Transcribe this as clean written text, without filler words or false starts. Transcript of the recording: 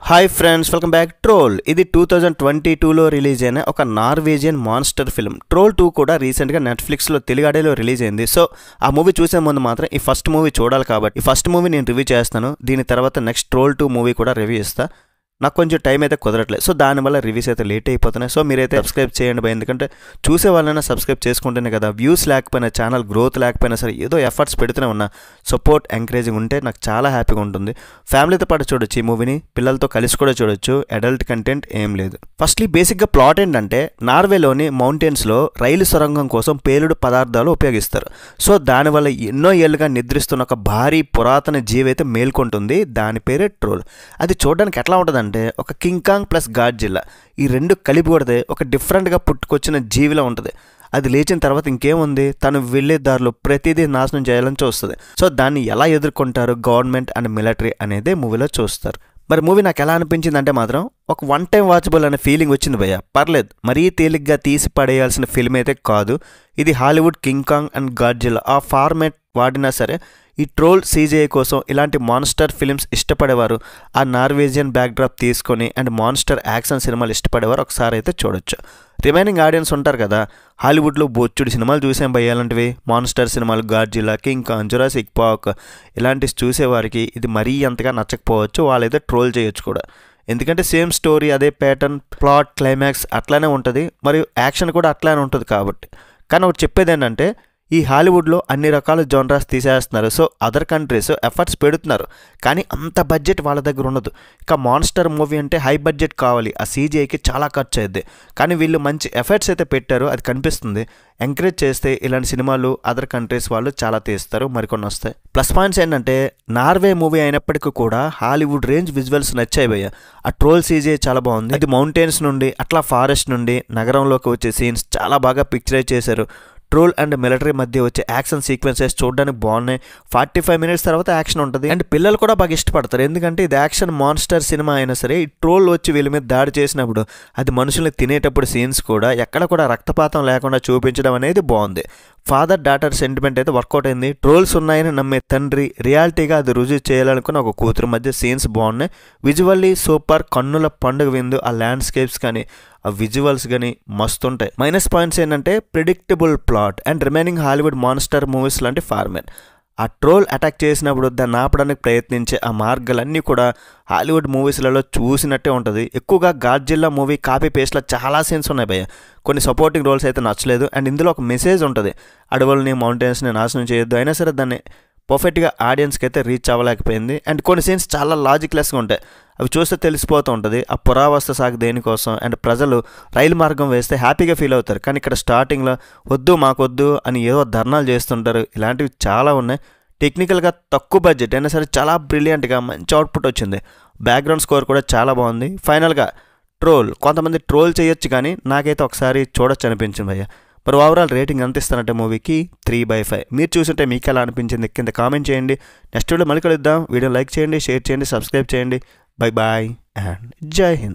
Hi friends, welcome back. Troll ఇది 2022లో release అయిన ఒక నార్వేజియన్ మాన్స్టర్ ఫిల్మ్. ట్రోల్ 2 కూడా రీసెంట్గా నెట్ఫ్లిక్స్లో తెలుగాడేలో రిలీజ్ అయింది. సో ఆ మూవీ చూసే ముందు మాత్రం ఈ ఫస్ట్ మూవీ చూడాలి కాబట్టి ఈ ఫస్ట్ మూవీ నేను రివ్యూ చేస్తాను. దీని తర్వాత నెక్స్ట్ ట్రోల్ 2 మూవీ కూడా రివ్యూ ఇస్తాను. నాకు కొంచెం టైం అయితే కుదరట్లేదు, సో దానివల్ల రివ్యూస్ అయితే లేట్ అయిపోతున్నాయి. సో మీరైతే సబ్స్క్రైబ్ చేయండి భయ్, ఎందుకంటే చూసే వాళ్ళైనా సబ్స్క్రైబ్ చేసుకుంటేనే కదా, వ్యూస్ లేకపోయినా ఛానల్ గ్రోత్ లేకపోయినా సరే ఏదో ఎఫర్ట్స్ పెడుతూనే ఉన్నా సపోర్ట్ ఎంకరేజింగ్ ఉంటే నాకు చాలా హ్యాపీగా ఉంటుంది. ఫ్యామిలీతో పాటు చూడొచ్చు ఈ మూవీని, పిల్లలతో కలిసి కూడా చూడొచ్చు. అడల్ట్ కంటెంట్ ఏం లేదు. ఫస్ట్లీ బేసిక్గా ప్లాట్ ఏంటంటే, నార్వేలోని మౌంటైన్స్లో రైలు సొరంగం కోసం పేలుడు పదార్థాలు ఉపయోగిస్తారు. సో దానివల్ల ఎన్నో ఏళ్ళుగా నిద్రిస్తున్న ఒక భారీ పురాతన జీవి అయితే మేల్కొంటుంది. దాని పేరే ట్రోల్. అది చూడడానికి ఎట్లా ఉంటుంది అంటే, ఒక కింగ్ కాంగ్ ప్లస్ గాడ్జిల్లా ఈ రెండు కలిపి కొడితే ఒక డిఫరెంట్గా పుట్టుకొచ్చిన జీవిలా ఉంటుంది. అది లేచిన తర్వాత ఇంకేముంది, తను వెళ్ళే దారిలో ప్రతిదీ నాశనం చేయాలని చూస్తుంది. సో దాన్ని ఎలా ఎదుర్కొంటారు గవర్నమెంట్ అండ్ మిలిటరీ అనేది మూవీలో చూస్తారు. మరి మూవీ నాకు ఎలా అనిపించింది అంటే మాత్రం ఒక వన్ టైం వాచబుల్ అనే ఫీలింగ్ వచ్చింది భయ్య. పర్లేదు, మరీ తేలిగ్గా తీసి పడేయాల్సిన ఫిల్మ్ అయితే కాదు. ఇది Hollywood king Kong and Godzilla ఆ ఫార్మేట్ వాడినా సరే ఈ ట్రోల్ సీజీఐ కోసం ఇలాంటి మాన్స్టర్ ఫిల్మ్స్ ఇష్టపడేవారు, ఆ నార్వేజియన్ బ్యాక్డ్రాప్ తీసుకొని అండ్ మాన్స్టర్ యాక్షన్ సినిమాలు ఇష్టపడేవారు ఒకసారి అయితే చూడొచ్చు. రిమైనింగ్ ఆడియన్స్ ఉంటారు కదా, హాలీవుడ్లో బొచ్చుడు సినిమాలు చూసాం భయ్య, ఇలాంటివి మాన్స్టర్ సినిమాలు, Godzilla, king Kong, Jurassic park ఇలాంటివి చూసేవారికి ఇది మరీ అంతగా నచ్చకపోవచ్చు. వాళ్ళైతే ట్రోల్ చేయొచ్చు కూడా, ఎందుకంటే సేమ్ స్టోరీ, అదే ప్యాటర్న్, ప్లాట్, క్లైమాక్స్ అట్లానే ఉంటుంది, మరియు యాక్షన్ కూడా అట్లానే ఉంటుంది కాబట్టి. కానీ ఒకటి చెప్పేది ఏంటంటే, ఈ హాలీవుడ్లో అన్ని రకాల జోనరాస్ తీసేస్తున్నారు. సో అదర్ కంట్రీస్ ఎఫర్ట్స్ పెడుతున్నారు, కానీ అంత బడ్జెట్ వాళ్ళ దగ్గర ఉండదు. ఇక మాన్స్టర్ మూవీ అంటే హై బడ్జెట్ కావాలి, ఆ సీజీఐకి చాలా ఖర్చు అయ్యింది. కానీ వీళ్ళు మంచి ఎఫర్ట్స్ అయితే పెట్టారు, అది కనిపిస్తుంది. ఎంకరేజ్ చేస్తే ఇలాంటి సినిమాలు అదర్ కంట్రీస్ వాళ్ళు చాలా తీస్తారు, మరికొన్ని వస్తాయి. ప్లస్ పాయింట్స్ ఏంటంటే, నార్వే మూవీ అయినప్పటికీ కూడా హాలీవుడ్ రేంజ్ విజువల్స్ నచ్చాయి భయ్య. ఆ ట్రోల్ సీజీఐ చాలా బాగుంది. అది మౌంటైన్స్ నుండి అట్లా ఫారెస్ట్ నుండి నగరంలోకి వచ్చే సీన్స్ చాలా బాగా పిక్చరైజ్ చేశారు. ట్రోల్ అండ్ మిలిటరీ మధ్య వచ్చే యాక్షన్ సీక్వెన్సెస్ చూడడానికి బాగున్నాయి. 45 మినిట్స్ తర్వాత యాక్షన్ ఉంటుంది అండ్ పిల్లలు కూడా బాగా ఇష్టపడతారు, ఎందుకంటే ఇది యాక్షన్ మాన్స్టర్ సినిమా అయినా సరే ఈ ట్రోల్ వచ్చి వీళ్ళ మీద దాడి చేసినప్పుడు అది మనుషుల్ని తినేటప్పుడు సీన్స్ కూడా ఎక్కడ కూడా రక్తపాతం లేకుండా చూపించడం అనేది బాగుంది. ఫాదర్ డాటర్ సెంటిమెంట్ అయితే వర్కౌట్ అయింది. ట్రోల్స్ ఉన్నాయని నమ్మే తండ్రి రియాలిటీగా అది రుజువు చేయాలనుకున్న ఒక కూతురు మధ్య సీన్స్ బాగున్నాయి. విజువల్లీ సూపర్, కన్నుల పండుగ విందు. ఆ ల్యాండ్స్కేప్స్ కానీ ఆ విజువల్స్ కానీ మస్తు ఉంటాయి. మైనస్ పాయింట్స్ ఏంటంటే predictable plot and remaining Hollywood monster movies లాంటి ఫార్మేట్. ఆ ట్రోల్ అటాక్ చేసినప్పుడు దాన్ని ఆపడానికి ప్రయత్నించే ఆ మార్గాలన్నీ కూడా హాలీవుడ్ మూవీస్లలో చూసినట్టే ఉంటుంది. ఎక్కువగా గాడ్జిల్లా మూవీ కాపీ పేస్ట్లో చాలా సీన్స్ ఉన్నాయి భయ్య. కొన్ని సపోర్టింగ్ రోల్స్ అయితే నచ్చలేదు. అండ్ ఇందులో ఒక మెసేజ్ ఉంటుంది, అడవుల్ని మౌంటైన్స్ని నాశనం చేయొద్దు. అయినా సరే దాన్ని పర్ఫెక్ట్గా ఆడియన్స్కి అయితే రీచ్ అవ్వలేకపోయింది. అండ్ కొన్ని సీన్స్ చాలా లాజిక్లెస్గా ఉంటాయి, అవి చూస్తే తెలిసిపోతూ ఉంటుంది ఆ పురావస్తు సాగు దేనికోసం. అండ్ ప్రజలు రైలు మార్గం వేస్తే హ్యాపీగా ఫీల్ అవుతారు, కానీ ఇక్కడ స్టార్టింగ్లో వద్దు మాకొద్దు అని ఏదో ధర్నాలు చేస్తుంటారు. ఇలాంటివి చాలా ఉన్నాయి. టెక్నికల్గా తక్కువ బడ్జెట్ అయినా సరే చాలా బ్రిలియంట్గా మంచి అవుట్పుట్ వచ్చింది. బ్యాక్గ్రౌండ్ స్కోర్ కూడా చాలా బాగుంది. ఫైనల్గా ట్రోల్, కొంతమంది ట్రోల్ చేయొచ్చు కానీ నాకైతే ఒకసారి చూడొచ్చు అనిపించింది భయ్య. మరి ఓవరాల్ రేటింగ్ ఎంత ఇస్తానంటే మూవీకి 3/5. మీరు చూసుంటే మీకు ఎలా అనిపించింది కింద కామెంట్ చేయండి. నెక్స్ట్ వీడియో మళ్ళీ కలుద్దాం. వీడియో లైక్ చేయండి, షేర్ చేయండి, సబ్స్క్రైబ్ చేయండి. బై బాయ్ అండ్ జై హింద్.